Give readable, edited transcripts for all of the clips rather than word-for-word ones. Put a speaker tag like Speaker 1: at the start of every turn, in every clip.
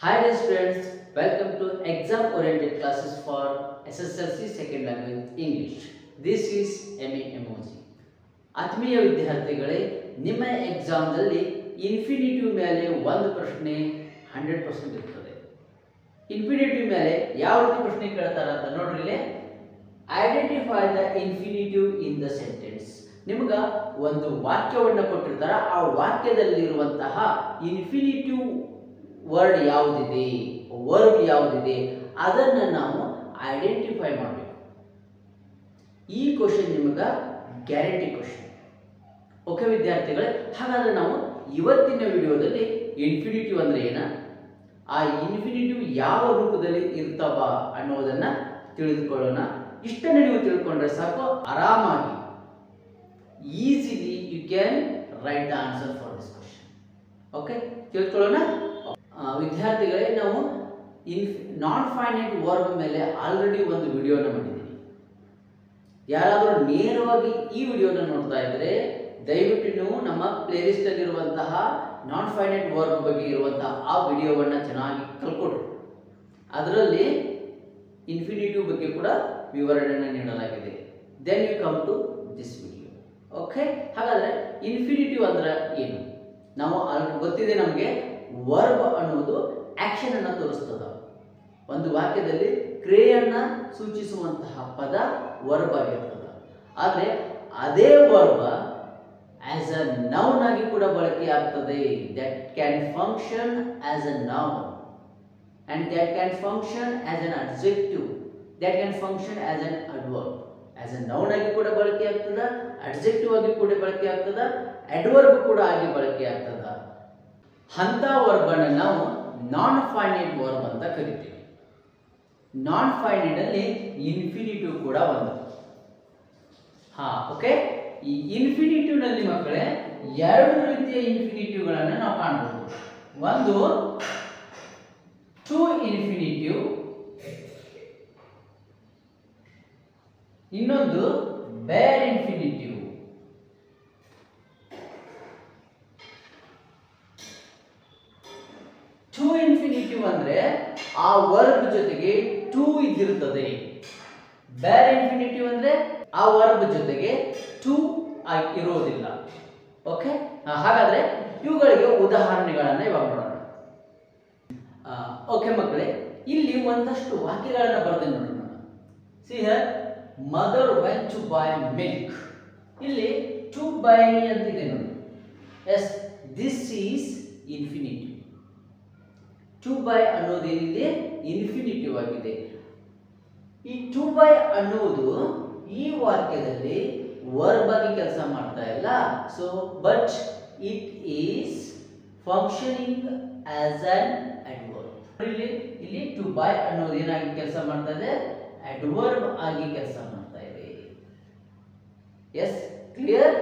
Speaker 1: Hi dear students, welcome to exam oriented classes for SSLC second language English. This is ME Emoji. ಆತ್ಮೀಯ ವಿದ್ಯಾರ್ಥಿಗಳೇ, ನಿಮ್ಮ ಎಕ್ಸಾಮ್ದಲ್ಲಿ infinitive ಮೇಲೆ ಒಂದು ಪ್ರಶ್ನೆ 100% ಇರ್ತದೆ. ಇನ್ಫಿನಿಟಿವ್ ಮೇಲೆ ಯಾವ ರೀತಿ ಪ್ರಶ್ನೆ ಕೇಳ್ತಾರೆ ಅಂತ ನೋಡ್ರಿ ಇಲ್ಲಿ. Identify the infinitive in the sentence. ನಿಮಗೆ ಒಂದು ವಾಕ್ಯವನ್ನು ಕೊಟ್ಟಿರ್ತಾರೆ, ಆ ವಾಕ್ಯದಲ್ಲಿರುವಂತಹ ಇನ್ಫಿನಿಟಿವ್ ವರ್ಡ್ ಯಾವುದಿದೆ, ವರ್ಬ್ ಯಾವುದಿದೆ ಅದನ್ನು ನಾವು ಐಡೆಂಟಿಫೈ ಮಾಡಬೇಕು. ಈ ಕ್ವಶನ್ ನಿಮಗೆ ಗ್ಯಾರಂಟಿ ಕ್ವಶನ್. ಓಕೆ ವಿದ್ಯಾರ್ಥಿಗಳೇ, ಹಾಗಾದರೆ ನಾವು ಇವತ್ತಿನ ವಿಡಿಯೋದಲ್ಲಿ ಇನ್ಫಿನಿಟಿವ್ ಅಂದರೆ ಏನ, ಆ ಇನ್ಫಿನಿಟಿವ್ ಯಾವ ರೂಪದಲ್ಲಿ ಇರ್ತಾವ ಅನ್ನೋದನ್ನು ತಿಳಿದುಕೊಳ್ಳೋಣ. ಇಷ್ಟನ್ನು ನೀವು ತಿಳ್ಕೊಂಡ್ರೆ ಸಾಕು, ಆರಾಮಾಗಿ easily you can write the answer for this question. Okay, ತಿಳ್ಕೊಳ್ಳೋಣ. ವಿದ್ಯಾರ್ಥಿಗಳೇ, ನಾವು ನಾನ್ ಫೈನೈಟ್ ವರ್ಬ್ ಮೇಲೆ ಆಲ್ರೆಡಿ ಒಂದು ವಿಡಿಯೋನ ಮಾಡಿದ್ದೀವಿ. ಯಾರಾದರೂ ನೇರವಾಗಿ ಈ ವಿಡಿಯೋನ ನೋಡ್ತಾ ಇದ್ದರೆ ದಯವಿಟ್ಟು ನೀವು ನಮ್ಮ ಪ್ಲೇಲಿಸ್ಟ್ ಅಲ್ಲಿರುವಂತಹ ನಾನ್ ಫೈನೈಟ್ ವರ್ಬ್ ಬಗ್ಗೆ ಇರುವಂತಹ ಆ ವಿಡಿಯೋವನ್ನು ಚೆನ್ನಾಗಿ ಕಲ್ಕೊಡ್ರಿ. ಅದರಲ್ಲಿ ಇನ್ಫಿನಿಟಿವ್ ಬಗ್ಗೆ ಕೂಡ ವಿವರಣೆಯನ್ನು ನೀಡಲಾಗಿದೆ. Then you come to this video. Okay, ಹಾಗಾದರೆ ಇನ್ಫಿನಿಟಿವ್ ಅಂದ್ರೆ ಏನು? ನಾವು ಗೊತ್ತಿದೆ ನಮಗೆ, ವರ್ಬ್ ಅನ್ನೋದು ಆಕ್ಷನ್ ಅನ್ನು ತೋರಿಸ್ತದ. ಒಂದು ವಾಕ್ಯದಲ್ಲಿ ಕ್ರಿಯೆಯನ್ನು ಸೂಚಿಸುವಂತಹ ಪದ ವರ್ಬ್ ಆಗಿರ್ತದೆ. ಆದರೆ ಅದೇ ವರ್ಬ್ ಆಸ್ ಅ ನೌನ್ ಆಗಿ ಕೂಡ ಬಳಕೆ ಆಗ್ತದೆ. That can function as a noun and that can function as an adjective, that can function as an adverb. As a noun ಆಗಿ ಕೂಡ ಬಳಕೆ ಆಗ್ತದ, ಅಡ್ಜೆಕ್ಟಿವ್ ಆಗಿ ಕೂಡ ಬಳಕೆ ಆಗ್ತದ, ಅಡ್ವರ್ಬ್ ಕೂಡ ಆಗಿ ಬಳಕೆ ಆಗ್ತದ. ಅಂತ ವರ್ಬ್ ಅನ್ನು ನಾವು ನಾನ್ ಫೈನೈಟ್ ವರ್ಬ್ ಅಂತ ಕರಿತೀವಿ. ನಾನ್ ಫೈನೈಟ್ ಅಲ್ಲಿ ಇನ್ಫಿನಿಟಿವ್ ಕೂಡ ಒಂದು. ಓಕೆ, ಈ ಇನ್ಫಿನಿಟಿವ್ ನಲ್ಲಿ ಮಕ್ಕಳೇ ಎರಡು ರೀತಿಯ ಇನ್ಫಿನಿಟಿವ್ಗಳನ್ನು ನಾವು ಕಾಣಬಹುದು. ಒಂದು ಟು ಇನ್ಫಿನಿಟಿವ್, ಇನ್ನೊಂದು ಬೇರ್ ಇನ್ಫಿನಿಟಿವ್. ಟು ಇನ್ಫಿನಿಟಿವ್ ಅಂದ್ರೆ ಆ ವರ್ಬ್ ಜೊತೆಗೆ ಟು ಇದ್ದಿರುತ್ತದೆ. ಬೇರ್ ಇನ್ಫಿನಿಟಿವ್ ಅಂದ್ರೆ ಆ ವರ್ಬ್ ಜೊತೆಗೆ ಟು ಇರೋದಿಲ್ಲ. ಓಕೆ, ಹಾಗಾದ್ರೆ ಇವುಗಳಿಗೆ ಉದಾಹರಣೆಗಳನ್ನು ಇವಾಗ ನೋಡೋಣ. ಓಕೆ ಮಕ್ಕಳೇ, ಇಲ್ಲಿ ಒಂದಷ್ಟು ವಾಕ್ಯಗಳನ್ನು ಬರೆದು ನೋಡೋಣ. See here, mother went to buy milk. ಇಲ್ಲಿ ಟು ಬೈ ಅಂತಿದೆ ನೋಡಿ. Yes, this is infinitive. To buy ಅನ್ನೋದೇನಿದೆ, ಇನ್ಫಿನಿಟಿವ್ ಆಗಿದೆ. ಈ ಟು ಬೈ ಅನ್ನುವುದು ಈ ವಾಕ್ಯದಲ್ಲಿ ವರ್ಬ್ ಆಗಿ ಕೆಲಸ ಮಾಡ್ತಾ ಇಲ್ಲ. So but it is functioning as an adverb. ಇಲ್ಲಿ ಟು ಬೈ ಅನ್ನೋದು ಏನಾಗಿ ಕೆಲಸ ಮಾಡ್ತಾ ಇದೆ, ಅಡ್ವರ್ಬ್ ಆಗಿ ಕೆಲಸ ಮಾಡ್ತಾ ಇದೆ. Yes, clear?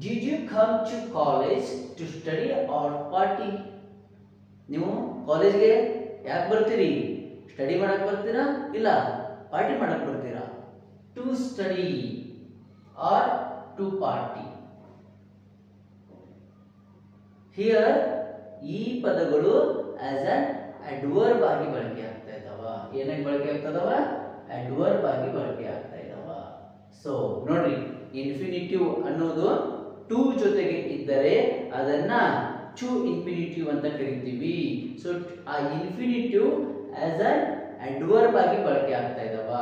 Speaker 1: Did you come to college to study or party? ನೀವು ಕಾಲೇಜ್ಗೆ ಯಾಕೆ ಬರ್ತೀರಿ? ಸ್ಟಡಿ ಮಾಡಕ್ ಬರ್ತೀರಾ, ಇಲ್ಲ ಪಾರ್ಟಿ ಮಾಡಕ್ ಬರ್ತೀರಾ? To study or to party. Here ಈ ಪದಗಳು ಆಸ್ ಅನ್ ಅಡ್ವರ್ಬ್ ಆಗಿ ಬಳಕೆ ಆಗ್ತಾ ಇದಾವ. ಏನಾಗಿ ಬಳಕೆ ಆಗ್ತದವ? ಅಡ್ವರ್ಬ್ ಆಗಿ ಬಳಕೆ ಆಗ್ತಾ ಇದಾವ. ಸೊ ನೋಡ್ರಿ, ಇನ್ಫಿನಿಟಿವ್ ಅನ್ನೋದು ಟು ಜೊತೆಗೆ ಇದ್ದರೆ ಅದನ್ನ ಟು ಇನ್ಫಿನಿಟಿವ್ ಅಂತ ಕರಿತೀವಿ. ಸೊ ಆ ಇನ್ಫಿನಿಟಿವ್ ಆಸ್ ಅನ್ ಅಡ್ವರ್ಬ್ ಆಗಿ ಬಳಕೆ ಆಗ್ತಾ ಇದಾವ.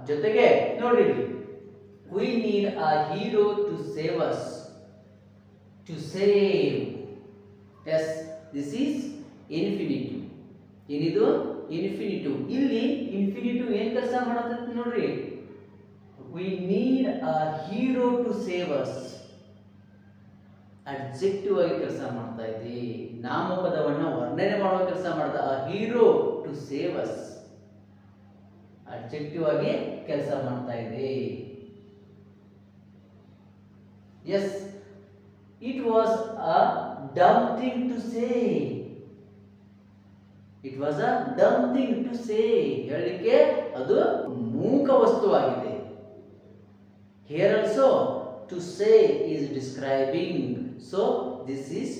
Speaker 1: ಜೊತೆಗೆ ನೋಡ್ರಿ, we need a hero to save us. To save, yes, this is infinitive. ಏನಿದು? ಇನ್ಫಿನಿಟಿವ್. ಇಲ್ಲಿ ಇನ್ಫಿನಿಟಿವ್ ಏನ್ ಕೆಲಸ ಮಾಡತೈತಿ ನೋಡ್ರಿ. We need a hero to save us. Adjective ಆಗಿ ಕೆಲಸ ಮಾಡ್ತಾ ಇದೆ. ನಾಮಪದವನ್ನ ವರ್ಣನೆ ಮಾಡುವ ಕೆಲಸ ಮಾಡ್ತಾ. A hero to save us adjective ಆಗಿ ಕೆಲಸ ಮಾಡ್ತಾ ಇದೆ. Yes, it was a dumb thing to say. It was a dumb thing to say. ಹೇಳಲಿಕ್ಕೆ ಅದು ಮೂಕ ವಸ್ತುವಾಗಿದೆ. Here also to say is describing, so this is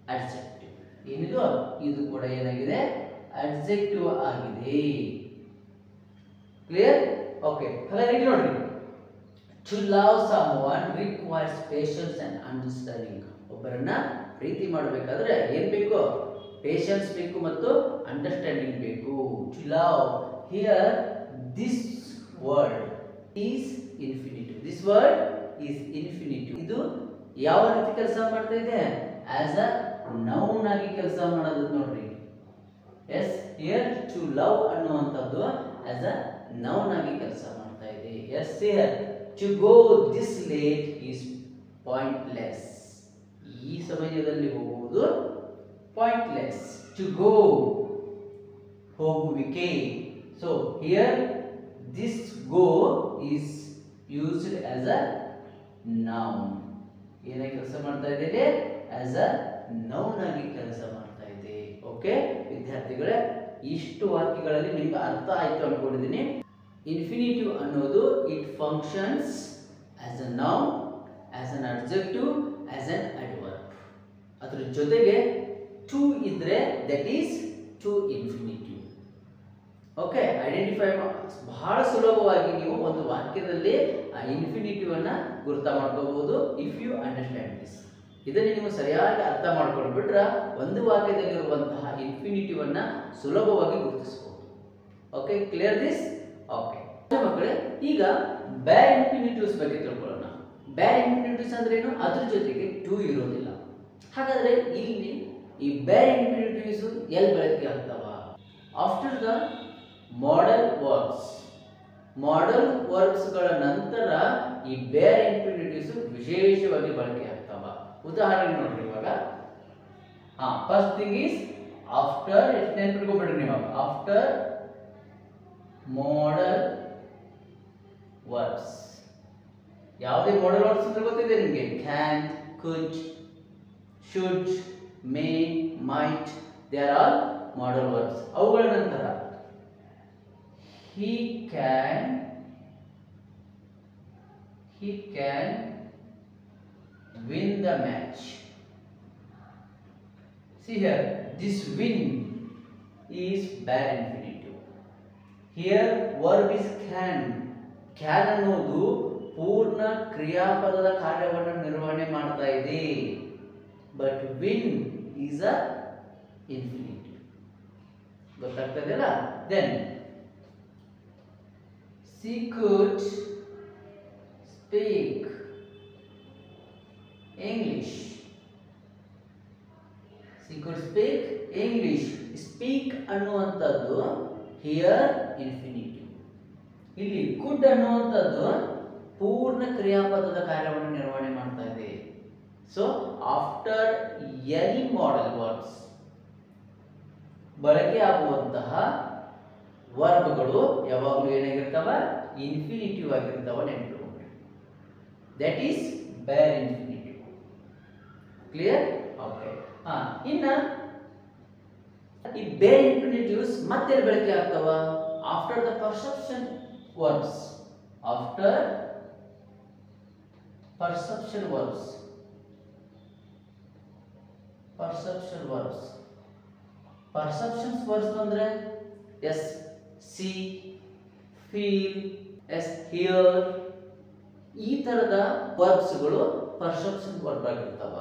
Speaker 1: adjective. ಏನಿದು ಇದು ಕೂಡ ಏನಾಗಿದೆ ಅಡ್ಜೆಕ್ಟಿವ್ ಆಗಿದೆ. ಕ್ಲಿಯರ್? ಓಕೆ, ಹಾಗಾದ್ರೆ ಇಲ್ಲಿ ನೋಡ್ರಿ, to love someone requires patience and understanding. ಒಬ್ಬರನ್ನ ಪ್ರೀತಿ ಮಾಡಬೇಕಾದ್ರೆ ಏನ್ ಬೇಕು? ಪೇಷನ್ಸ್ ಬೇಕು ಮತ್ತು ಅಂಡರ್ಸ್ಟ್ಯಾಂಡಿಂಗ್ ಬೇಕು. To love, here this word is infinitive. This word is infinitive. ಇದು ಯಾವ ರೀತಿ ಕೆಲಸ ಮಾಡ್ತಾ ಇದೆ? ಆಸ್ ಅ ನೌನ್ ಆಗಿ ಕೆಲಸ ಮಾಡೋದು ನೋಡ್ರಿ. ಎಸ್, ಹಿಯರ್ ಟು ಲವ್ ಅನ್ನುವಂಥದ್ದು ಆಸ್ ಅ ನೌನ್ ಆಗಿ ಕೆಲಸ ಮಾಡ್ತಾ ಇದೆ. Yes, here to go this late is pointless. ಈ ಸಮಯದಲ್ಲಿ ಹೋಗುವುದು ಪಾಯಿಂಟ್ಲೆಸ್. ಟು ಗೋ, ಹೋಗುವಿಕೆ. So here this go is used as a noun. ಏನಾಗಿ ಕೆಲಸ ಮಾಡ್ತಾ ಇದೆ? ಆಸ್ ಅ ನೌನ್ ಆಗಿ ಕೆಲಸ ಮಾಡ್ತಾ ಇದೆ. ಓಕೆ ವಿದ್ಯಾರ್ಥಿಗಳೇ, ಇಷ್ಟು ವಾಕ್ಯಗಳಲ್ಲಿ ನಿಮ್ಗೆ ಅರ್ಥ ಆಯ್ತು ಅನ್ಕೊಂಡಿದ್ದೀನಿ. ಇನ್ಫಿನಿಟಿವ್ ಅನ್ನೋದು it functions as a noun, as an adjective, as an adverb. ಅದ್ರ ಜೊತೆಗೆ ಟು ಇದ್ರೆ that is to infinitive. Okay, identify ಬಹಳ ಸುಲಭವಾಗಿ ನೀವು ಒಂದು ವಾಕ್ಯದಲ್ಲಿ ಆ ಇನ್ಫಿನಿಟಿವ್ ಅನ್ನ ಗುರ್ತ ಮಾಡ್ಕೋಬಹುದು ಇಫ್ ಯು ಅಂಡರ್ಸ್ಟ್ಯಾಂಡ್ ದಿಸ್. ಇದನ್ನು ನೀವು ಸರಿಯಾಗಿ ಅರ್ಥ ಮಾಡ್ಕೊಂಡ್ಬಿಟ್ರೆ ಒಂದು ವಾಕ್ಯದಲ್ಲಿರುವಂತಹ ಇನ್ಫಿನಿಟಿವ್ ಅನ್ನ ಸುಲಭವಾಗಿ ಗುರುತಿಸಬಹುದು. Okay, clear this? ಓಕೆ ಮಕ್ಕಳೇ, ಈಗ ಬೇರ್ ಇನ್ಫಿನಿಟಿವ್ಸ್ ಬಗ್ಗೆ ತಿಳ್ಕೊಳ್ಳೋಣ. ಬೇರ್ ಇನ್ಫಿನಿಟಿವ್ಸ್ ಅಂದ್ರೆ ಏನು? ಅದ್ರ ಜೊತೆಗೆ ಟು ಇರೋದಿಲ್ಲ. ಹಾಗಾದ್ರೆ ಇಲ್ಲಿ ಈ ಬೇರ್ ಇನ್ಫಿನಿಟಿವ್ಸ್ ಎಲ್ಲಿ ಬಳಕೆ ಆಗ್ತಾವ? After the modal verbs. Modal verbs ಗಳ ನಂತರ ಈ ಬೇರ್ ಇನ್ಫಿನಿಟಿವ್ಸ್ ವಿಶೇಷವಾಗಿ ಬಳಕೆ ಆಗ್ತಾವ. ಉದಾಹರಣೆ ನೋಡ್ರಿ, ಇವಾಗ ಫಸ್ಟ್ ಥಿಂಗ್ ಈಸ್ ಆಫ್ಟರ್. ಎಷ್ಟು ನೆನ್ಪಿಟ್ಕೊಂಡ್ಬಿಡ್ರಿ ನೀವು? After modal verbs. ಯಾವುದೇ ಮಾಡಲ್ ವರ್ಬ್ಸ್ ಅಂತ ಗೊತ್ತಿದೆ ನಿಮಗೆ? Can, could, should, may, might, they are all modal verbs. ಅವುಗಳ ನಂತರ he can win the match. See here, this win is bare infinitive. Here verb is can. Can ಅನ್ನೋದು ಪೂರ್ಣ ಕ್ರಿಯಾಪದದ ಕಾರ್ಯವನ್ನು ನಿರ್ವಹಣೆ ಮಾಡ್ತಾ ಇದೆ. But win is a infinitive. ಗೊತ್ತಾಗ್ತದಲ್ಲ? Then she could speak English. She could speak English. Speak ಅನ್ನುವಂಥದ್ದು here infinitive. ಇಲ್ಲಿ could ಅನ್ನುವಂಥದ್ದು ಪೂರ್ಣ ಕ್ರಿಯಾಪದದ ಕಾರ್ಯವನ್ನು ನಿರ್ವಹಣೆ ಮಾಡ್ತಾ ಇದೆ. So after any modal verbs ಬಳಕೆ ಆಗುವಂತಹ ವರ್ಬ್ಗಳು ಯಾವಾಗಲೂ ಏನಾಗಿರ್ತಾವ? ಇನ್ಫಿನಿಟಿವ್ ಆಗಿರ್ತಾವ. ನೆನಪಿಟ್ಕೊಂಡ್ರೆ that is bare infinitive. Clear? Okay. ಇನ್ನ ಈ ಬೇರ್ ಇನ್ಫಿನಿಟಿವ್ಸ್ ಮತ್ತೆ ಬಳಕೆ ಆಗ್ತಾವ? After the perception verbs. After perception verbs. Perception verbs. Perceptions verbs ಅಂದ್ರೆ S, see, feel, as hear, ಈ ತರದ ವರ್ಬ್ಸ್ಗಳು ಪರ್ಸೆಪ್ಷನ್ ವರ್ಬ್ ಆಗಿರ್ತಾವ.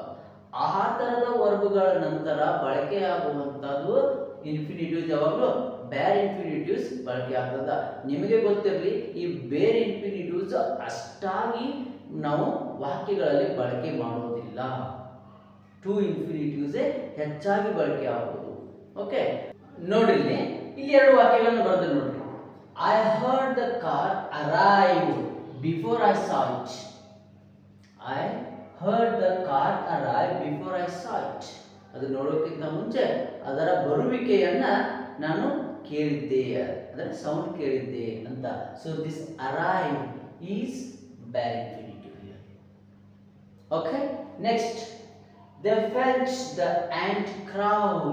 Speaker 1: ಆ ತರದ ವರ್ಬ್ಗಳ ನಂತರ ಬಳಕೆಯಾಗುವಂತದ್ದು ಇನ್ಫಿನಿಟಿವ್ಸ್ ಯಾವಾಗಲೂ ಬೇರ್ ಇನ್ಫಿನಿಟಿವ್ಸ್ ಬಳಕೆ ಆಗ್ತದ. ನಿಮಗೆ ಗೊತ್ತಿರಲಿ, ಈ ಬೇರ್ ಇನ್ಫಿನಿಟಿವ್ಸ್ ಅಷ್ಟಾಗಿ ನಾವು ವಾಕ್ಯಗಳಲ್ಲಿ ಬಳಕೆ ಮಾಡೋದಿಲ್ಲ. ಟು ಇನ್ಫಿನಿಟಿವ್ಸ್ ಹೆಚ್ಚಾಗಿ ಬಳಕೆ ಆಗುವುದು. ಓಕೆ, ನೋಡ್ರಿ ಇಲ್ಲಿ ಎರಡು ವಾಕ್ಯಗಳನ್ನು ಬರೆದು ನೋಡ್ರಿ. I heard the car arrive before I saw it. I heard the car arrive before I saw it. ಅದು ನೋಡೋಕ್ಕಿಂತ ಮುಂಚೆ ಅದರ ಬರುವಿಕೆಯನ್ನ ನಾನು ಕೇಳಿದ್ದೆ, ಅದರ ಸೌಂಡ್ ಕೇಳಿದ್ದೆ ಅಂತ. So this arrive is bare infinitive here. Okay, next they fetch the ant crowd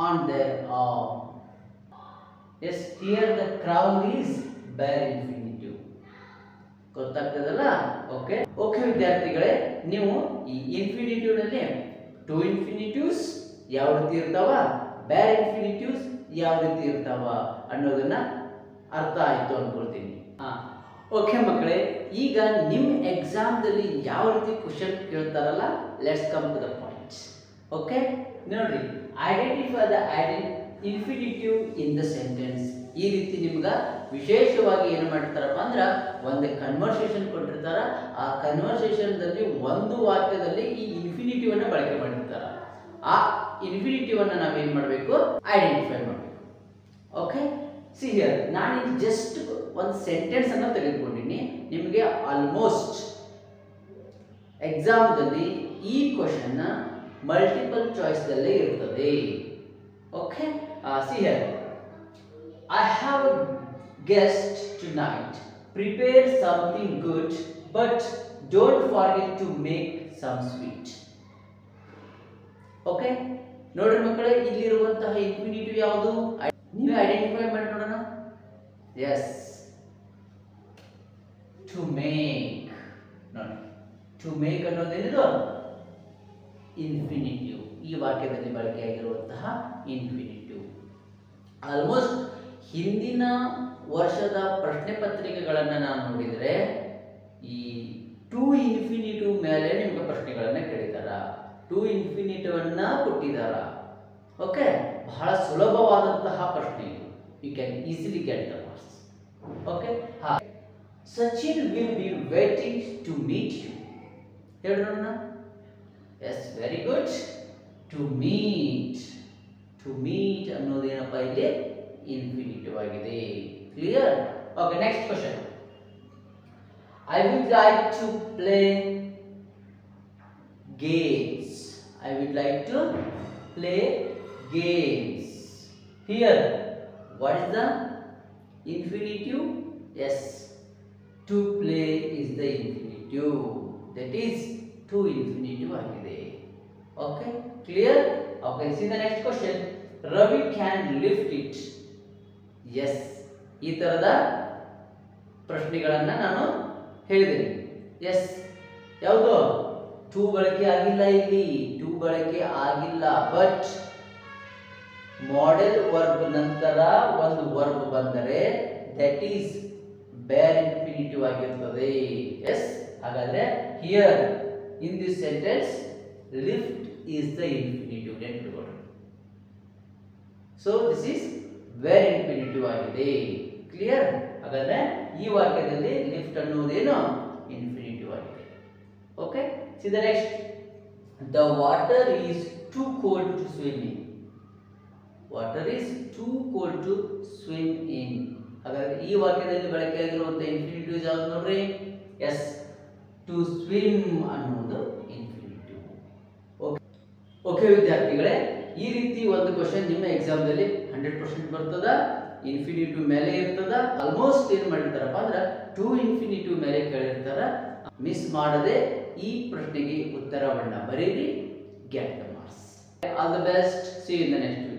Speaker 1: on their arm. Yes, here the crowd is bare infinitive. ಗೊತ್ತಾಗ್ತದಲ್ಲ? Okay okay ವಿದ್ಯಾರ್ಥಿಗಳೇ, ನೀವು ಈ ಇನ್ಫಿನಿಟಿವ್ ನಲ್ಲಿ ಟು ಇನ್ಫಿನಿಟಿವ್ಸ್ ಯಾವ ರೀತಿ ಇರ್ತಾವ, ಬೇರೆ ಇನ್ಫಿನಿಟಿವ್ಸ್ ಯಾವ ರೀತಿ ಇರ್ತಾವ ಅನ್ನೋದನ್ನ ಅರ್ಥ ಆಯ್ತು ಅನ್ಕೊಳ್ತೀನಿ. ಓಕೆ ಮಕ್ಕಳೇ, ಈಗ ನಿಮ್ಮ ಎಕ್ಸಾಮ್ದಲ್ಲಿ ಯಾವ ರೀತಿ ಕ್ವಶನ್ ಕೇಳ್ತಾರಲ್ಲ, let's come to the points. Okay, ನೋಡ್ರಿ, identify the infinitive in the sentence. ಈ ರೀತಿ ನಿಮ್ಗೆ ವಿಶೇಷವಾಗಿ ಏನು ಮಾಡ್ತಾರಪ್ಪ ಅಂದ್ರೆ ಒಂದು ಕನ್ವರ್ಸೇಷನ್ ಕೊಟ್ಟಿರ್ತಾರ. ಆ ಕನ್ವರ್ಸೇಷನ್ದಲ್ಲಿ ಒಂದು ವಾಕ್ಯದಲ್ಲಿ ಈ ಇನ್ಫಿನಿಟಿವ್ ಅನ್ನ ಬಳಕೆ ಮಾಡಿರ್ತಾರ. ಆ ಇನ್ಫಿನಿಟಿವ್ ಅನ್ನ ನಾವೇನ್ ಮಾಡಬೇಕು, ಐಡೆಂಟಿಫೈ ಮಾಡಬೇಕು. ಓಕೆ, ಸಿ ಹಿಯರ್, ನಾನು ಜಸ್ಟ್ ಒಂದು ಸೆಂಟೆನ್ಸ್ ಅನ್ನ ತೆಗೆದುಕೊಂಡಿನಿ. ನಿಮಗೆ ಆಲ್ಮೋಸ್ಟ್ ಎಕ್ಸಾಮ್ದಲ್ಲಿ ಈ ಕ್ವಶನ್ ಮಲ್ಟಿಪಲ್ ಚಾಯ್ಸ್ ದಲ್ಲೇ ಇರ್ತದೆ. Okay, see here, I have a guest tonight. Prepare something good, but don't forget to make some sweet. Okay, ನೋಡ್ರಿ ಮಕ್ಕಳೇ, ಇಲ್ಲಿರುವಂತಹ ಇನ್ಫಿನಿಟಿವ್ ಯಾವುದು, ನೀವು ಐಡೆಂಟಿಫೈ ಮಾಡಿ ನೋಡೋಣ. Yes, to make. ನೋಡಿ, ಟು ಮೇಕ್ ಅನ್ನೋದೇನಿದು ಇನ್ಫಿನಿಟಿವ್. ಈ ವಾಕ್ಯದಲ್ಲಿ ಬಳಕೆಯಾಗಿರುವಂತಹ ಇನ್ಫಿನಿಟಿವ್. ಆಲ್ಮೋಸ್ಟ್ ಹಿಂದಿನ ವರ್ಷದ ಪ್ರಶ್ನೆ ಪತ್ರಿಕೆಗಳನ್ನು ನಾವು ನೋಡಿದರೆ ಈ ಟು ಇನ್ಫಿನಿಟಿವ್ ಮೇಲೆ ನಿಮಗೆ ಪ್ರಶ್ನೆಗಳನ್ನು ಕೇಳಿದಾರ, ಟು ಇನ್ಫಿನಿಟಿವ್ ಅನ್ನ ಕೊಟ್ಟಿದ್ದಾರ. ಓಕೆ, ಬಹಳ ಸುಲಭವಾದಂತಹ ಪ್ರಶ್ನೆ ಇದು. You can easily get the marks. Okay, Sachin will be waiting to meet you. ಹೇಳೋಣ. Yes, very good. To meet. To meet ಅನ್ನೋದೇನಪ್ಪ ಇಲ್ಲಿ ಇನ್ಫಿನಿಟಿವ್ ಆಗಿದೆ. Clear? Okay, next question. I would like to play games. I would like to play games. Here what is the infinitive? Yes, to play is the infinitive. That is to infinitive ಆಗಿದೆ. Okay, clear? Okay, see the next question. Ravi can lift it. S, ಈ ತರದ ಪ್ರಶ್ನೆಗಳನ್ನ ನಾನು ಹೇಳಿದ್ದೀನಿ. S, ಯಾವುದು to ಬಳಕೆ ಆಗಿಲ್ಲ, ಇಲ್ಲಿ ಟು ಬಳಕೆ ಆಗಿಲ್ಲ. ಬಟ್ ಮಾಡೆಲ್ ವರ್ಬ್ ನಂತರ ಒಂದು ವರ್ಬ್ ಬಂದರೆ ದಟ್ ಈಸ್ ಬೇರ್ ಇನ್ಫಿನಿಟಿವ್ ಆಗಿರುತ್ತದೆ. ಎಸ್, ಹಾಗಾದ್ರೆ here in this sentence lift is the infinitive. ನೆನಪಿಟ್ಕೊಳ್ಳಿ. So this is bare infinitive ಆಗಿದೆ. ಕ್ಲಿಯರ್? ಹಾಗಾದ್ರೆ ಈ ವಾಕ್ಯದಲ್ಲಿ ಲಿಫ್ಟ್ ಅನ್ನುವುದೇನು ಇನ್ಫಿನಿಟಿವ್ ಆಗಿದೆ. Okay, see the next. The water is too cold to swim in. Water is too cold to swim in. ಹಾಗಾದ್ರೆ ಈ ವಾಕ್ಯದಲ್ಲಿ ಬಳಕೆಯಾಗಿರುವಂತಹ ಇನ್ಫಿನಿಟಿವ್ ಯಾವ್ದು ನೋಡ್ರಿ? ಎಸ್, ಟು ಸ್ವಿಮ್ ಅನ್ನುವುದು ಇನ್ಫಿನಿಟಿವ್. ಓಕೆ, ಓಕೆ ವಿದ್ಯಾರ್ಥಿಗಳೇ, ಈ ರೀತಿ ಒಂದು ಕ್ವಶನ್ ನಿಮ್ಮ ಎಕ್ಸಾಮ್ದಲ್ಲಿ 100% ಬರ್ತದ. ಇನ್ಫಿನಿಟಿವ್ ಮೇಲೆ ಇರ್ತದ. ಆಲ್ಮೋಸ್ಟ್ ಏನ್ ಮಾಡಿರ್ತಾರಪ್ಪ ಅಂದ್ರೆ ಟು ಇನ್ಫಿನಿಟಿವ್ ಮೇಲೆ ಕೇಳಿರ್ತಾರ. ಮಿಸ್ ಮಾಡದೆ ಈ ಪ್ರಶ್ನೆಗೆ ಉತ್ತರವನ್ನ ಬರೀರಿ. Get the marks. All the best. See you in the next.